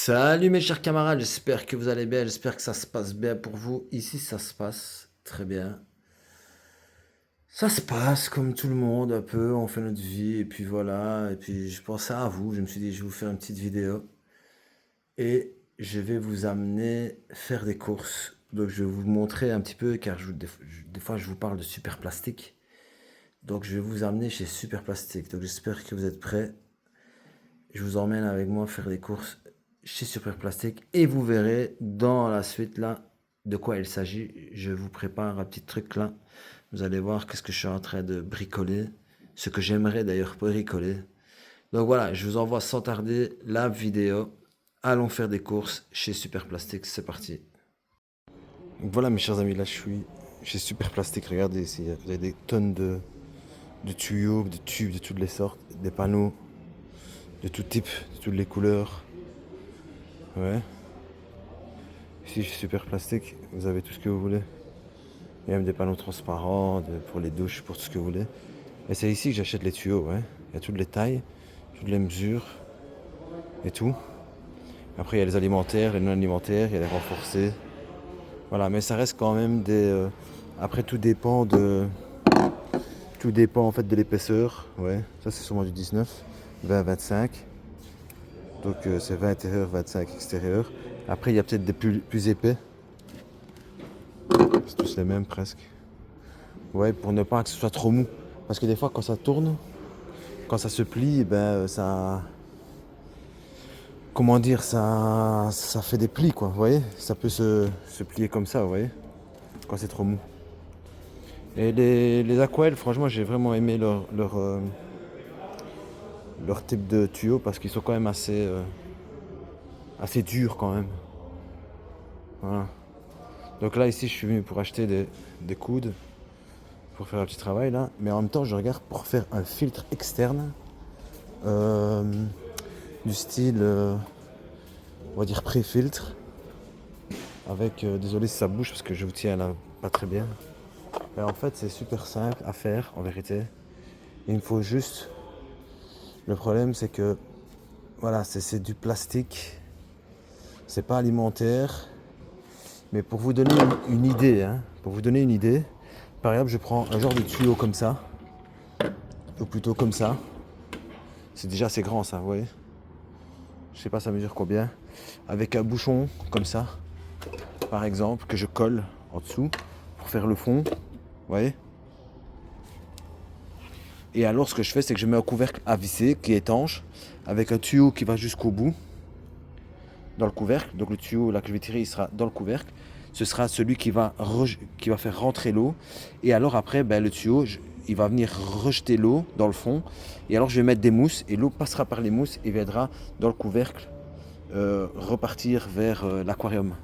Salut mes chers camarades, j'espère que vous allez bien, j'espère que ça se passe bien pour vous. Ici, ça se passe très bien. Ça se passe comme tout le monde, un peu, on fait notre vie, et puis voilà. Et puis je pensais à vous, je me suis dit, je vais vous faire une petite vidéo. Et je vais vous amener faire des courses. Donc je vais vous montrer un petit peu, car des fois je vous parle de Super Plastique. Donc je vais vous amener chez Super Plastique. Donc j'espère que vous êtes prêts. Je vous emmène avec moi faire des courses chez Super Plastique et vous verrez dans la suite là de quoi il s'agit. Je vous prépare un petit truc là. Vous allez voir qu'est-ce que je suis en train de bricoler, ce que j'aimerais d'ailleurs bricoler. Donc voilà, je vous envoie sans tarder la vidéo. Allons faire des courses chez Super Plastique, c'est parti. Voilà mes chers amis, là je suis chez Super Plastique. Regardez ici, vous avez des tonnes de tuyaux, de tubes de toutes les sortes, des panneaux de tout type, de toutes les couleurs. Ouais. Ici, chez Super Plastique, vous avez tout ce que vous voulez. Il y a même des panneaux transparents pour les douches, pour tout ce que vous voulez. Et c'est ici que j'achète les tuyaux, ouais. Il y a toutes les tailles, toutes les mesures et tout. Après, il y a les alimentaires, les non alimentaires, il y a les renforcés. Voilà, mais ça reste quand même des. Après, tout dépend en fait de l'épaisseur. Ouais, ça c'est sûrement du 19, 20, 25. Donc c'est 20 intérieur, 25 extérieur. Après, il y a peut-être des plus épais. C'est tous les mêmes presque. Ouais, pour ne pas que ce soit trop mou. Parce que des fois, quand ça tourne, quand ça se plie, ben ça. Comment dire, ça fait des plis, quoi. Vous voyez, ça peut se plier comme ça, vous voyez, quand c'est trop mou. Et les Aquael, franchement, j'ai vraiment aimé leur type de tuyaux parce qu'ils sont quand même assez durs quand même. Voilà. Donc là, ici, je suis venu pour acheter des coudes pour faire un petit travail là. Mais en même temps, je regarde pour faire un filtre externe euh, du style, on va dire pré-filtre. Avec, désolé si ça bouge parce que je vous tiens là pas très bien. Mais en fait, c'est super simple à faire en vérité. Il me faut juste. Le problème, c'est que voilà, c'est du plastique. C'est pas alimentaire. Mais pour vous donner une idée, hein, par exemple, je prends un genre de tuyau comme ça, ou plutôt comme ça. C'est déjà assez grand ça, vous voyez. Je sais pas ça mesure combien. Avec un bouchon comme ça, par exemple, que je colle en dessous pour faire le fond. Vous voyez. Et alors ce que je fais, c'est que je mets un couvercle à visser qui est étanche, avec un tuyau qui va jusqu'au bout, dans le couvercle. Donc le tuyau là que je vais tirer, il sera dans le couvercle. Ce sera celui qui va faire rentrer l'eau. Et alors après, ben, le tuyau, il va venir rejeter l'eau dans le fond. Et alors je vais mettre des mousses, et l'eau passera par les mousses et viendra dans le couvercle repartir vers l'aquarium.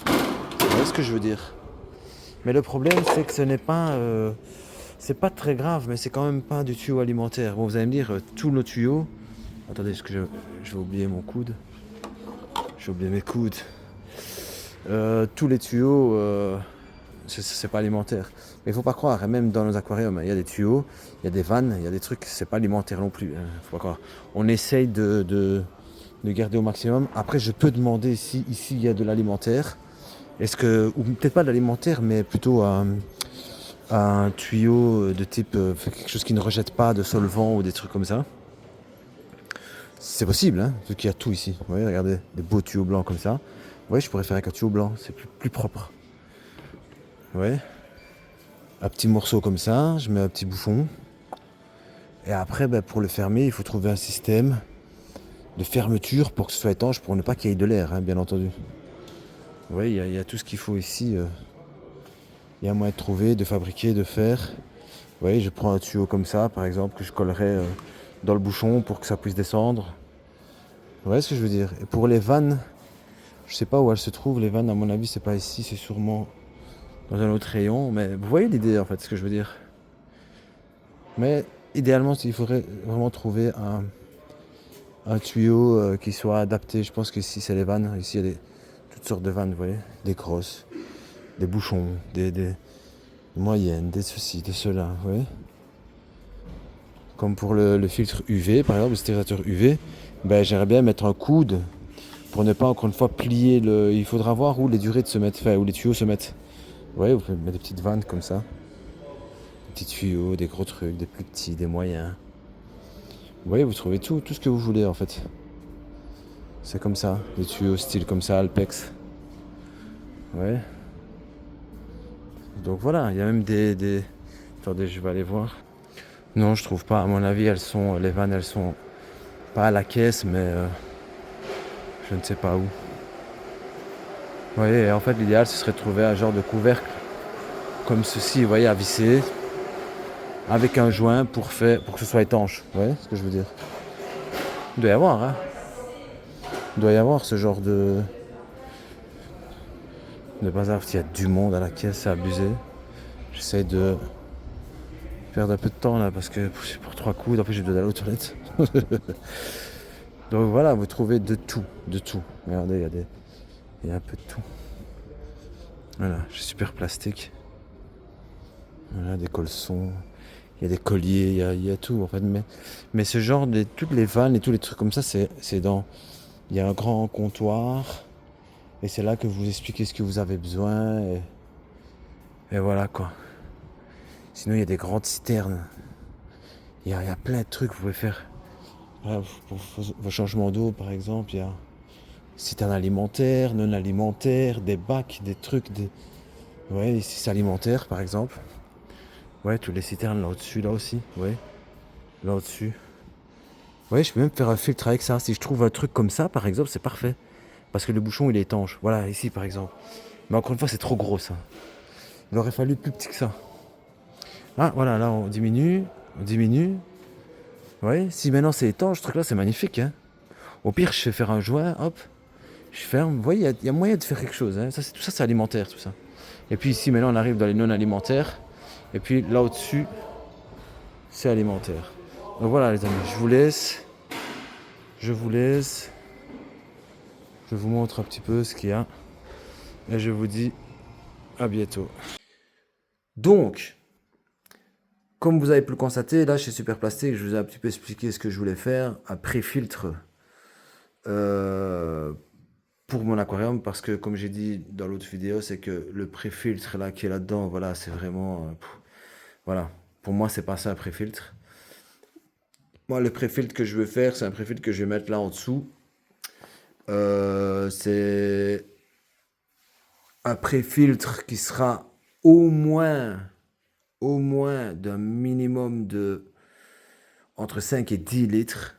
Vous voyez ce que je veux dire? Mais le problème, c'est que ce n'est pas... c'est pas très grave, mais c'est quand même pas du tuyau alimentaire. Bon, vous allez me dire, tous nos tuyaux... Attendez, est-ce que je vais oublier mon coude? J'ai oublié mes coudes. Tous les tuyaux, c'est pas alimentaire. Mais il faut pas croire, hein, même dans nos aquariums, il y a des tuyaux, il y a des vannes, il y a des trucs, c'est pas alimentaire non plus. Hein, faut pas croire. On essaye de garder au maximum. Après, je peux demander si ici il y a de l'alimentaire. Est-ce que, ou peut-être pas de l'alimentaire, mais plutôt un tuyau de type quelque chose qui ne rejette pas de solvant ou des trucs comme ça. C'est possible, hein, vu qu'il y a tout ici. Vous voyez, regardez, des beaux tuyaux blancs comme ça. Vous voyez, je pourrais faire avec un tuyau blanc, c'est plus propre. Vous voyez, un petit morceau comme ça, je mets un petit bouchon. Et après, ben, pour le fermer, il faut trouver un système de fermeture pour que ce soit étanche, pour ne pas qu'il y ait de l'air, hein, bien entendu. Vous voyez, il y a tout ce qu'il faut ici. Il y a moyen de trouver, de fabriquer, de faire. Vous voyez, je prends un tuyau comme ça, par exemple, que je collerai dans le bouchon pour que ça puisse descendre. Vous voyez ce que je veux dire? Et pour les vannes, je sais pas où elles se trouvent. Les vannes, à mon avis, c'est pas ici, c'est sûrement dans un autre rayon. Mais vous voyez l'idée, en fait, ce que je veux dire. Mais idéalement, il faudrait vraiment trouver un tuyau qui soit adapté. Je pense que ici, c'est les vannes. Ici, il y a toutes sortes de vannes, vous voyez. Des grosses, des bouchons, des moyennes, des ceci, des cela, vous voyez. Comme pour le filtre UV, par exemple, le stérilisateur UV, Ben, j'aimerais bien mettre un coude pour ne pas encore une fois plier le. Il faudra voir où les durées de se mettre, enfin, où les tuyaux se mettent. Ouais, vous pouvez mettre des petites vannes comme ça. Des petits tuyaux, des gros trucs, des plus petits, des moyens. Vous voyez, vous trouvez tout ce que vous voulez en fait. C'est comme ça, des tuyaux style comme ça, Alpex. Ouais. Donc voilà, il y a même des... Attendez, je vais aller voir. Non, je trouve pas. À mon avis, les vannes, elles sont pas à la caisse, mais je ne sais pas où. Vous voyez, en fait, l'idéal, ce serait de trouver un genre de couvercle comme ceci, vous voyez, à visser, avec un joint pour que ce soit étanche. Vous voyez ce que je veux dire? Il doit y avoir, hein. Il doit y avoir ce genre de bazar. Il y a du monde à la caisse, c'est abusé. J'essaie de perdre un peu de temps là parce que pour 3 coups, après j'ai besoin d'aller aux toilettes. Donc voilà, vous trouvez de tout, de tout. Regardez, il y a un peu de tout. Voilà, j'ai super plastique. Voilà, des colsons, il y a des colliers, il y a tout en fait. Mais ce genre de toutes les vannes et tous les trucs comme ça, c'est dans. Il y a un grand comptoir et c'est là que vous expliquez ce que vous avez besoin et voilà quoi. Sinon il y a des grandes citernes. Il y a plein de trucs que vous pouvez faire. Voilà, pour vos changements d'eau par exemple, il y a citernes alimentaires, non alimentaires, des bacs, des trucs. Ouais, ici c'est alimentaire par exemple. Ouais, tous les citernes là au-dessus, là aussi. Ouais, là au-dessus. Ouais, je peux même faire un filtre avec ça. Si je trouve un truc comme ça, par exemple, c'est parfait. Parce que le bouchon, il est étanche. Voilà, ici, par exemple. Mais encore une fois, c'est trop gros, ça. Il aurait fallu plus petit que ça. Ah, voilà, là, on diminue. On diminue. Ouais, si maintenant c'est étanche, ce truc-là, c'est magnifique. Hein. Au pire, je fais faire un joint, hop, je ferme. Vous voyez, il y a moyen de faire quelque chose. Hein. Tout ça, c'est alimentaire, tout ça. Et puis ici, maintenant, on arrive dans les non alimentaires. Et puis là, au-dessus, c'est alimentaire. Donc voilà, les amis, je vous laisse. Je vous laisse. Je vous montre un petit peu ce qu'il y a. Et je vous dis à bientôt. Donc, comme vous avez pu le constater, là chez Super Plastique, je vous ai un petit peu expliqué ce que je voulais faire. Un pré-filtre pour mon aquarium. Parce que comme j'ai dit dans l'autre vidéo, c'est que le pré-filtre là qui est là-dedans, voilà, c'est vraiment... voilà, pour moi c'est pas ça un pré-filtre. Moi le pré-filtre que je veux faire, c'est un pré-filtre que je vais mettre là en dessous. C'est un pré-filtre qui sera au moins d'un minimum de entre 5 et 10 litres.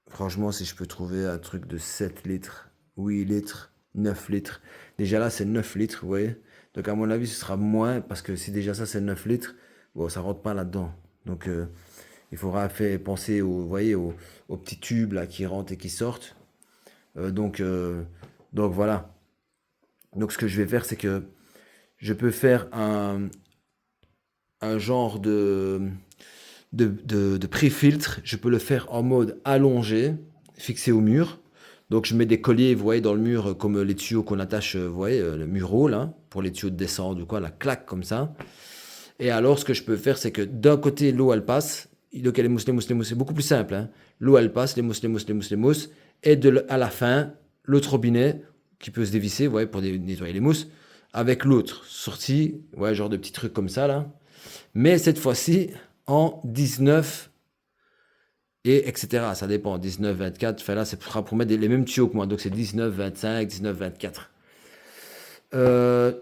Franchement, si je peux trouver un truc de 7 litres, 8 litres, 9 litres. Déjà là, c'est 9 litres, vous voyez. Donc à mon avis, ce sera moins, parce que si déjà ça, c'est 9 litres, bon, ça rentre pas là-dedans. Donc il faudra penser vous voyez, aux petits tubes là, qui rentrent et qui sortent. Euh, donc, euh, donc voilà. Donc ce que je vais faire, c'est que je peux faire un genre de pré-filtre. Je peux le faire en mode allongé, fixé au mur. Donc je mets des colliers, vous voyez, dans le mur, comme les tuyaux qu'on attache, vous voyez, le mur là, pour les tuyaux de descente ou quoi, la claque comme ça. Et alors ce que je peux faire, c'est que d'un côté, l'eau elle passe. Donc les mousses, c'est beaucoup plus simple. Hein. L'eau elle passe, les mousses. Et à la fin, l'autre robinet qui peut se dévisser, vous voyez, pour nettoyer les mousses, avec l'autre sortie, ouais, genre de petits trucs comme ça là. Mais cette fois-ci, en 19 et etc. Ça dépend, 19, 24. Enfin là, c'est pour mettre les mêmes tuyaux que moi. Donc c'est 19, 25, 19, 24. Ce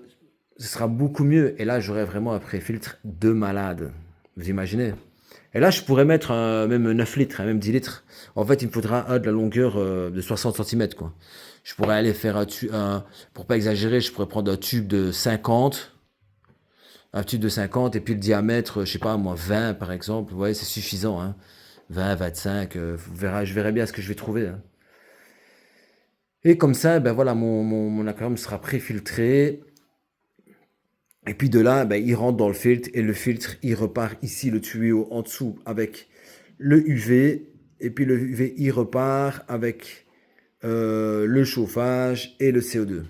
sera beaucoup mieux. Et là, j'aurai vraiment un pré-filtre de malade. Vous imaginez? Et là, je pourrais mettre même 9 litres, même 10 litres. En fait, il me faudra de la longueur de 60 cm, quoi. Je pourrais aller faire pour pas exagérer, je pourrais prendre un tube de 50 et puis le diamètre, je sais pas moi, 20 par exemple. Vous voyez, c'est suffisant. Hein. 20, 25, je verrai bien ce que je vais trouver. Hein. Et comme ça, ben voilà, mon aquarium sera préfiltré. Et puis de là, ben, il rentre dans le filtre et le filtre, il repart ici, le tuyau en dessous avec le UV. Et puis le UV, il repart avec le chauffage et le CO2.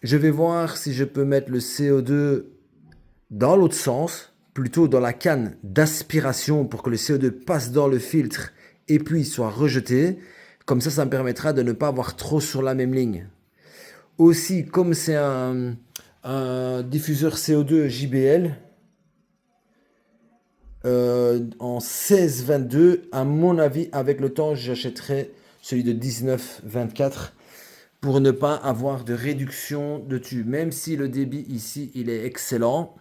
Je vais voir si je peux mettre le CO2 dans l'autre sens plutôt dans la canne d'aspiration pour que le CO2 passe dans le filtre et puis soit rejeté. Comme ça me permettra de ne pas avoir trop sur la même ligne. Aussi, comme c'est un diffuseur CO2 JBL, en 16-22, à mon avis, avec le temps, j'achèterai celui de 19-24 pour ne pas avoir de réduction de tube. Même si le débit ici, il est excellent,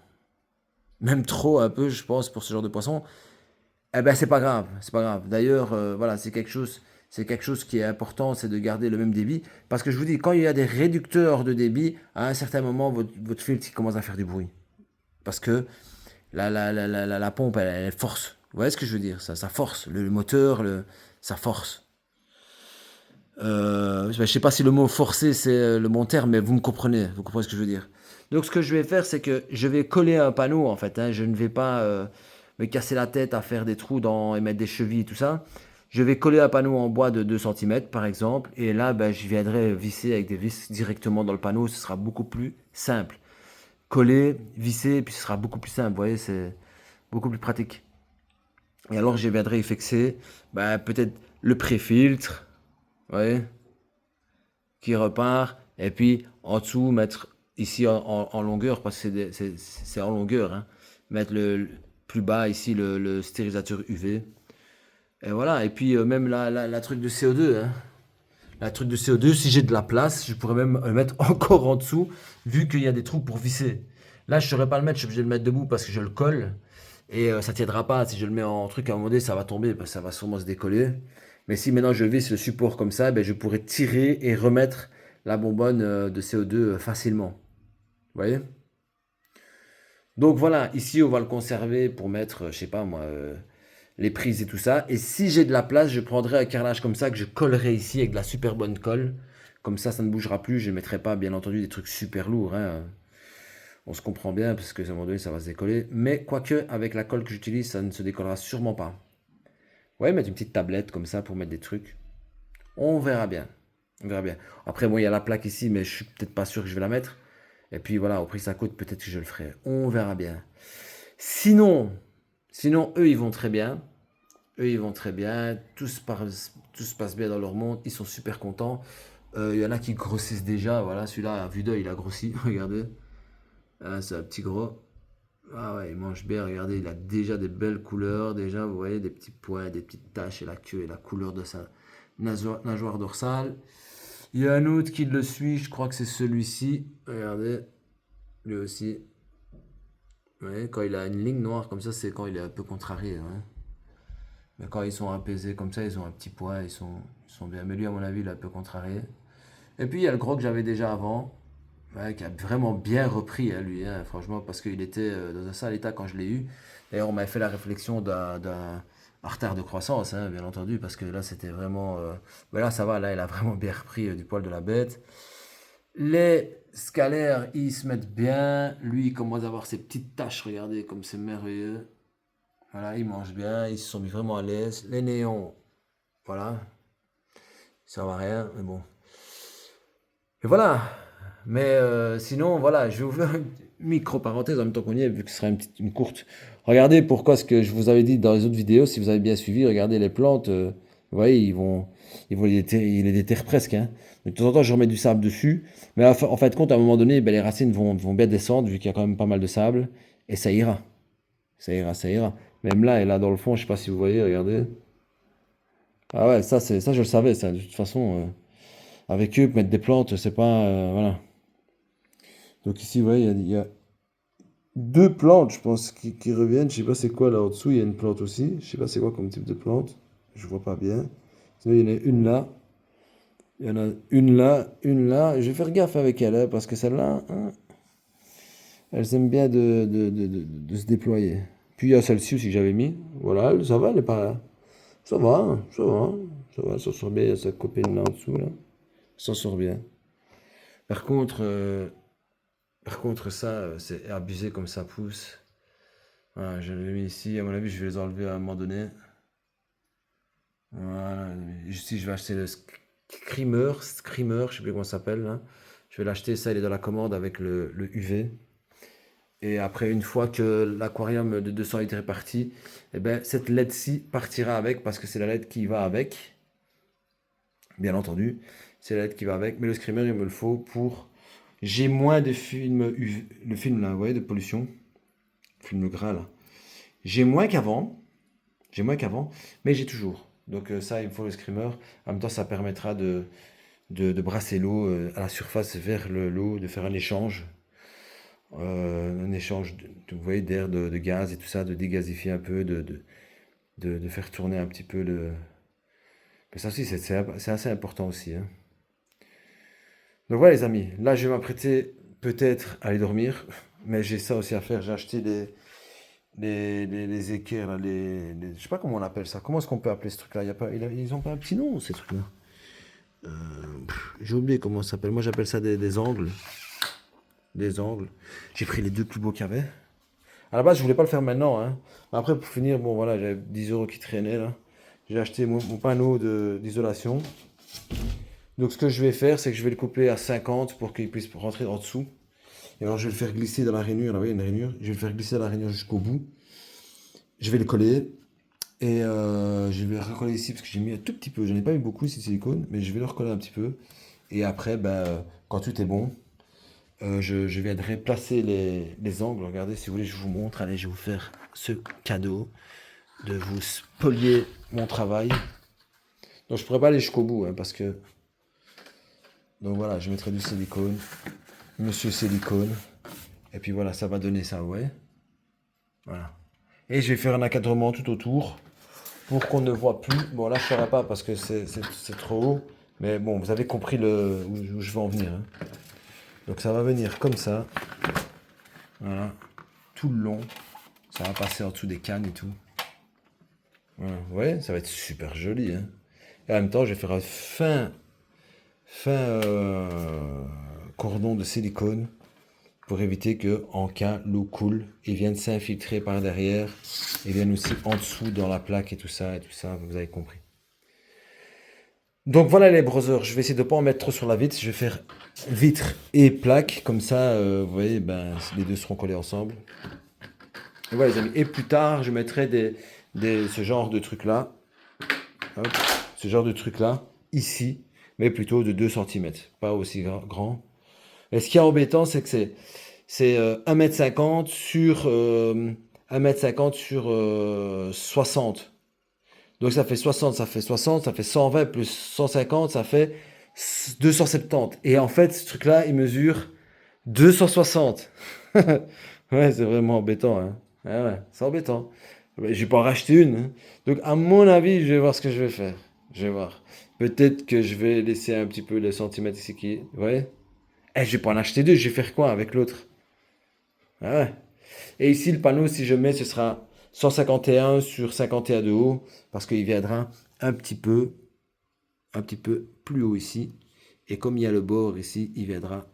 même trop un peu, je pense, pour ce genre de poisson, eh ben c'est pas grave, c'est pas grave. D'ailleurs, voilà, c'est quelque chose qui est important, c'est de garder le même débit. Parce que je vous dis, quand il y a des réducteurs de débit, à un certain moment, votre filtre il commence à faire du bruit. Parce que la pompe, elle force. Vous voyez ce que je veux dire? Ça force. Le moteur, ça force. Je sais pas si le mot forcer c'est le bon terme, mais vous comprenez ce que je veux dire. Donc ce que je vais faire, c'est que je vais coller un panneau en fait. Hein. Je ne vais pas me casser la tête à faire des trous et mettre des chevilles et tout ça. Je vais coller un panneau en bois de 2 cm par exemple, et là je viendrai visser avec des vis directement dans le panneau. Ce sera beaucoup plus simple. Coller, visser, puis ce sera beaucoup plus simple. Vous voyez, c'est beaucoup plus pratique. Et alors je viendrai y fixer peut-être le pré-filtre. Vous voyez, qui repart, et puis en dessous mettre ici en longueur, parce que c'est en longueur, hein, mettre plus bas ici le stérilisateur UV, et voilà, et puis même la truc de CO2, hein. La truc de CO2, si j'ai de la place, je pourrais même le mettre encore en dessous, vu qu'il y a des trous pour visser. Là, je ne saurais pas le mettre, je suis obligé de le mettre debout parce que je le colle, et ça ne tiendra pas. Si je le mets en truc à un moment donné, ça va tomber, parce que ça va sûrement se décoller. Mais si maintenant je visse le support comme ça, je pourrais tirer et remettre la bonbonne de CO2 facilement. Vous voyez? Donc voilà, ici on va le conserver pour mettre, je sais pas moi, les prises et tout ça. Et si j'ai de la place, je prendrai un carrelage comme ça que je collerai ici avec de la super bonne colle. Comme ça ne bougera plus. Je ne mettrai pas, bien entendu, des trucs super lourds, hein. On se comprend bien parce que à un moment donné, ça va se décoller. Mais quoique, avec la colle que j'utilise, ça ne se décollera sûrement pas. Ouais, mettre une petite tablette comme ça pour mettre des trucs. On verra bien. On verra bien. Après, bon, il y a la plaque ici, mais je suis peut-être pas sûr que je vais la mettre. Et puis voilà, au prix que ça coûte, peut-être que je le ferai. On verra bien. Sinon, eux, ils vont très bien. Eux, ils vont très bien. Tout se passe bien dans leur monde. Ils sont super contents. Il y en a qui grossissent déjà. Voilà, celui-là, à vue d'œil, il a grossi. Regardez. Ah, c'est un petit gros. Ah ouais, il mange bien. Regardez, il a déjà des belles couleurs. Déjà, vous voyez, des petits points, des petites taches et la queue et la couleur de sa nageoire dorsale. Il y a un autre qui le suit. Je crois que c'est celui-ci. Regardez. Lui aussi. Ouais, quand il a une ligne noire comme ça, c'est quand il est un peu contrarié. Ouais. Mais quand ils sont apaisés comme ça, ils ont un petit poids, ils sont bien. Mais lui, à mon avis, il est un peu contrarié. Et puis, il y a le gros que j'avais déjà avant, ouais, qui a vraiment bien repris, hein, lui, hein, franchement, parce qu'il était dans un sale état quand je l'ai eu. D'ailleurs, on m'avait fait la réflexion d'un retard de croissance, hein, bien entendu, parce que là, c'était vraiment... mais là, ça va, là, il a vraiment bien repris du poil de la bête. Les scalaires, ils se mettent bien. Lui, il commence à avoir ses petites taches, regardez, comme c'est merveilleux. Voilà, ils mangent bien, ils se sont mis vraiment à l'aise. Les néons, voilà, ça va rien, mais bon. Et voilà. Mais sinon, voilà, je vais ouvrir une micro-parenthèse en même temps qu'on y est, vu que ce sera une courte. Regardez pourquoi ce que je vous avais dit dans les autres vidéos, si vous avez bien suivi, regardez les plantes, vous voyez, ils les déterrent presque. Hein. De temps en temps, je remets du sable dessus. Mais en fait, compte, à un moment donné, les racines vont bien descendre, vu qu'il y a quand même pas mal de sable, et ça ira. Ça ira, ça ira. Même là, et là dans le fond, je sais pas si vous voyez, regardez. Ah ouais, ça je le savais, ça. De toute façon, avec eux, mettre des plantes, c'est pas, voilà. Donc ici, vous voyez, il y a deux plantes, je pense, qui reviennent. Je sais pas c'est quoi là en dessous. Il y a une plante aussi. Je sais pas c'est quoi comme type de plante. Je vois pas bien. Sinon, il y en a une là. Il y en a une là, une là. Je vais faire gaffe avec elle, hein, parce que celle-là, hein, elles aiment bien de se déployer. Puis il y a celle-ci aussi que j'avais mis. Voilà, ça va, elle est pas. Ça va, hein, ça va. Ça va, ça sort bien. Il y a sa copine là en dessous, là. Ça sort bien. Par contre, euh, ça, c'est abusé comme ça pousse. Voilà, je l'ai mis ici. À mon avis, je vais les enlever à un moment donné. Voilà. Ici, je vais acheter le Screamer, je sais plus comment ça s'appelle, là. Je vais l'acheter, ça, il est dans la commande avec le UV. Et après, une fois que l'aquarium de 200 litres est parti, eh ben, cette LED-ci partira avec parce que c'est la LED qui va avec, bien entendu. C'est la LED qui va avec. Mais le screamer, il me le faut pour. J'ai moins de film UV, le film là, vous voyez, de pollution, le film gras là. J'ai moins qu'avant, j'ai moins qu'avant, mais j'ai toujours. Donc ça, il me faut le screamer. En même temps, ça permettra de brasser l'eau à la surface vers l'eau, de faire un échange vous voyez, d'air, de gaz et tout ça, de dégazifier un peu, de faire tourner un petit peu le. Mais ça aussi, c'est assez important aussi, hein. Donc voilà les amis, là je vais m'apprêter peut-être à aller dormir, mais j'ai ça aussi à faire. J'ai acheté les équerres, là, je sais pas comment on appelle ça. Comment est-ce qu'on peut appeler ce truc-là? Ils ont pas un petit nom, ces trucs-là. J'ai oublié comment ça s'appelle. Moi j'appelle ça des angles. Des angles. J'ai pris les deux plus beaux qu'il y avait. À la base, je voulais pas le faire maintenant, hein. Après, pour finir, bon voilà, j'avais 10 euros qui traînaient là. J'ai acheté mon panneau d'isolation. Donc ce que je vais faire, c'est que je vais le couper à 50 pour qu'il puisse rentrer en dessous. Et alors je vais le faire glisser dans la rainure. Là, vous voyez, une rainure. Je vais le faire glisser dans la rainure jusqu'au bout. Je vais le coller. Et je vais le recoller ici parce que j'ai mis un tout petit peu. J'en ai pas mis beaucoup ici de silicone, mais je vais le recoller un petit peu. Et après, ben, quand tout est bon, je viendrai placer les angles. Regardez, si vous voulez, je vous montre. Allez, je vais vous faire ce cadeau de vous spolier mon travail. Donc je pourrais pas aller jusqu'au bout, hein, parce que. Donc voilà, je mettrai du silicone. Monsieur silicone. Et puis voilà, ça va donner ça, ouais. Voilà. Et je vais faire un encadrement tout autour pour qu'on ne voit plus. Bon, là, je ne ferai pas parce que c'est trop haut. Mais bon, vous avez compris où je veux en venir, hein. Donc ça va venir comme ça. Voilà. Tout le long. Ça va passer en dessous des cannes et tout. Voilà. Ouais, ça va être super joli, hein. Et en même temps, je vais faire un fin cordon de silicone pour éviter que, en cas l'eau coule, ils viennent s'infiltrer par derrière et viennent aussi en dessous dans la plaque et tout ça, vous avez compris. Donc voilà les brothers, je vais essayer de ne pas en mettre trop sur la vitre, je vais faire vitre et plaque, comme ça, vous voyez, ben, les deux seront collés ensemble. Et voilà les amis, et plus tard, je mettrai ce genre de truc là, hop, ce genre de truc là, ici, mais plutôt de 2 cm, pas aussi grand. Et ce qui est embêtant, c'est que c'est 1,50 m sur 1,50 m sur 60. Donc ça fait 60, ça fait 60, ça fait 120 plus 150, ça fait 270. Et en fait, ce truc-là, il mesure 260. Ouais, c'est vraiment embêtant, hein. Ouais, ouais, c'est embêtant. Je vais pas en racheter une, hein. Donc à mon avis, je vais voir ce que je vais faire. Je vais voir. Peut-être que je vais laisser un petit peu les centimètres ici qui. Ouais. Eh, je vais pas en acheter deux, je vais faire quoi avec l'autre? Ah ouais. Et ici, le panneau, si je mets, ce sera 151 sur 51 de haut, parce qu'il viendra un petit peu plus haut ici. Et comme il y a le bord ici, il viendra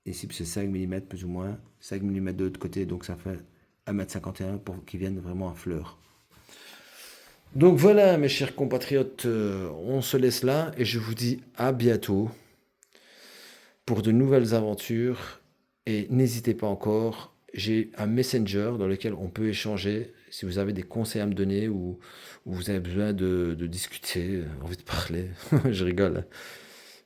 ici, c'est 5 mm plus ou moins, 5 mm de l'autre côté, donc ça fait 1,51 m pour qu'il vienne vraiment à fleur. Donc voilà, mes chers compatriotes, on se laisse là et je vous dis à bientôt pour de nouvelles aventures. Et n'hésitez pas encore, j'ai un Messenger dans lequel on peut échanger. Si vous avez des conseils à me donner ou vous avez besoin de discuter, envie de parler, je rigole.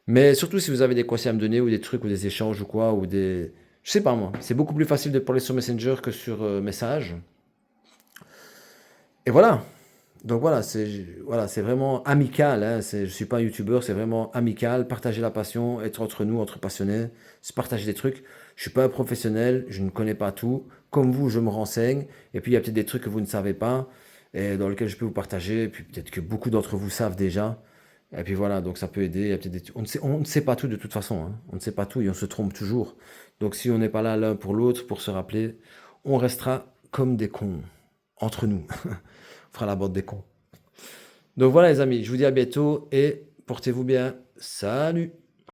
Mais surtout si vous avez des conseils à me donner ou des trucs ou des échanges ou quoi, ou des. Je sais pas moi, c'est beaucoup plus facile de parler sur Messenger que sur message. Et voilà. Donc voilà, c'est vraiment amical, hein. Je suis pas un youtubeur, c'est vraiment amical. Partager la passion, être entre nous, entre passionnés, se partager des trucs. Je suis pas un professionnel, je ne connais pas tout. Comme vous, je me renseigne. Et puis il y a peut-être des trucs que vous ne savez pas et dans lesquels je peux vous partager. Et puis peut-être que beaucoup d'entre vous savent déjà. Et puis voilà, donc ça peut aider. Il y a peut-être on ne sait pas tout de toute façon, hein. On ne sait pas tout et on se trompe toujours. Donc si on n'est pas là l'un pour l'autre pour se rappeler, on restera comme des cons entre nous. On fera la bande des cons. Donc voilà les amis, je vous dis à bientôt et portez-vous bien. Salut!